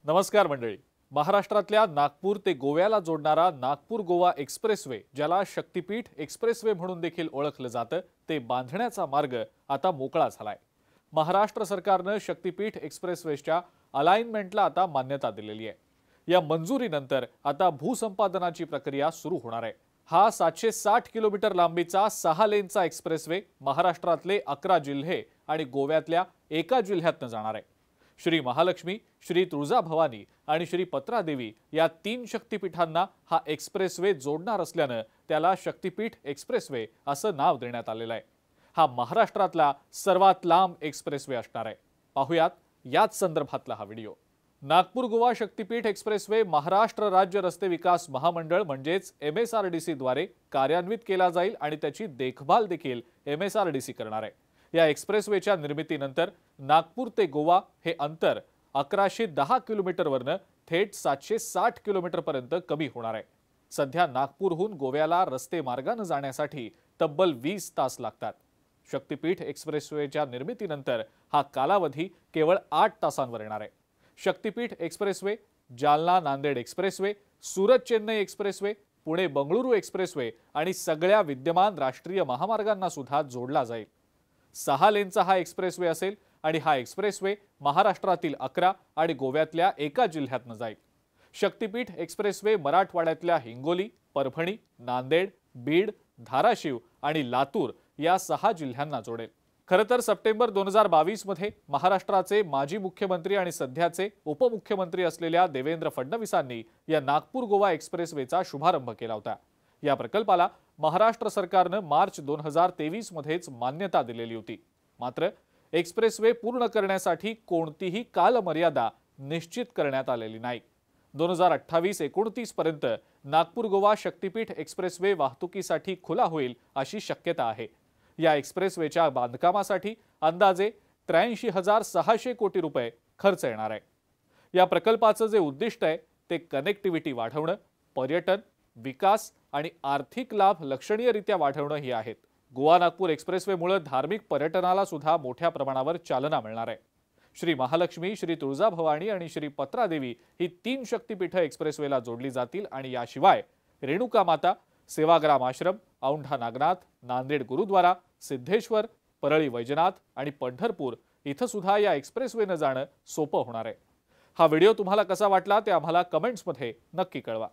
नमस्कार मंडळी। महाराष्ट्रातल्या नागपूर ते गोव्याला जोडणारा नागपूर गोवा एक्सप्रेसवे, ज्याला शक्तिपीठ एक्सप्रेसवे म्हणून देखील ओळखलं जातं, ते बांधण्याचा मार्ग आता मोकळा झालाय। महाराष्ट्र सरकारने शक्तिपीठ एक्सप्रेसवेच्या अलाइनमेंटला आता मान्यता दिलेली आहे। या मंजुरीनंतर आता भूसंपादनाची प्रक्रिया सुरू होणार आहे। हा 760 किलोमीटर लांबीचा 6 लेनचा एक्सप्रेसवे महाराष्ट्रातले 11 जिल्हे आणि गोव्यातल्या एका जिल्ह्यातून जाणार आहे। श्री महालक्ष्मी, श्री तुळजाभवानी आणि श्री पत्रादेवी या 3 शक्तिपीठांना हा एक्सप्रेसवे जोडणार असल्याने त्याला शक्तिपीठ एक्सप्रेसवे असं नाव देण्यात आलेलं आहे। हा महाराष्ट्रातला सर्वात लांब एक्सप्रेसवे असणार आहे। पाहुयात याच संदर्भातला हा व्हिडिओ। नागपूर गोवा शक्तिपीठ एक्सप्रेसवे महाराष्ट्र राज्य रस्ते विकास महामंडळ म्हणजेच MSRDC द्वारे कार्यान्वित केला जाईल आणि त्याची देखभाल देखील MSRDC करणार आहे। या एक्सप्रेसवेच्या निर्मितीनंतर नागपूर ते गोवा हे अंतर 1110 किलोमीटरवरनं थेट 760 किलोमीटर पर्यंत कमी होणार आहे। सध्या नागपूरहून गोव्याला रस्ते मार्गाने जाण्यासाठी तब्बल 20 तास लागतात। शक्तिपीठ एक्सप्रेसवेच्या निर्मितीनंतर हा कालावधी केवळ 8 तासांवर येणार आहे। शक्तिपीठ expressway, Jalna Nanded expressway, Surat Chennai expressway, Pune Bengaluru expressway आणि सगळ्या विद्यमान राष्ट्रीय महामार्गांना सुद्धा जोडला जाईल। 6 लेनचा हा एक्सप्रेसवे असेल आणि हा एक्सप्रेसवे महाराष्ट्रातील 11 आणि गोव्यातल्या एका जिल्ह्यातून जाईल। शक्तिपीठ एक्सप्रेसवे मराठवाड्यातल्या हिंगोली, परभणी, नांदेड, बीड, धाराशिव आणि लातूर या 6 जिल्ह्यांना जोडेल। खरं तर सप्टेंबर 2022 मध्ये महाराष्ट्राचे माजी मुख्यमंत्री आणि सध्याचे उपमुख्यमंत्री असलेल्या देवेंद्र फडणवीसांनी या नागपूर गोवा एक्सप्रेसवेचा शुभारंभ केला होता। या प्रकल्पाला महाराष्ट्र सरकारने मार्च 2023 मध्येच मान्यता दिलेली होती। मात्र एक्सप्रेसवे पूर्ण करण्यासाठी कोणतीही कालमर्यादा निश्चित करण्यात आलेली नाही। 2028-29 पर्यंत नागपूर गोवा शक्तिपीठ एक्सप्रेसवे वाहतुकीसाठी खुला होईल अशी शक्यता आहे। या एक्सप्रेसवेच्या बांधकामासाठी अंदाजे 83,600 कोटी रुपये खर्च येणार आहे। या प्रकल्पाचं जे उद्दिष्ट आहे ते कनेक्टिव्हिटी वाढवणं, पर्यटन, विकास आणि आर्थिक लाभ लक्षणीयरित्या वाढवणं ही आहेत। गोवा नागपूर एक्सप्रेसवेमुळे धार्मिक पर्यटनाला सुद्धा मोठ्या प्रमाणावर चालना मिळणार आहे। श्री महालक्ष्मी, श्री तुळजाभवानी आणि श्री पत्रादेवी ही 3 शक्तिपीठं एक्सप्रेसवेला जोडली जातील आणि याशिवाय रेणुका माता, सेवाग्राम आश्रम, औंढा नागनाथ, नांदेड गुरुद्वारा, सिद्धेश्वर, परळी वैजनाथ आणि पंढरपूर इथं सुद्धा या एक्सप्रेसवेने जाणं सोपं होणार आहे। हा व्हिडिओ तुम्हाला कसा वाटला ते आम्हाला कमेंट्समध्ये नक्की कळवा।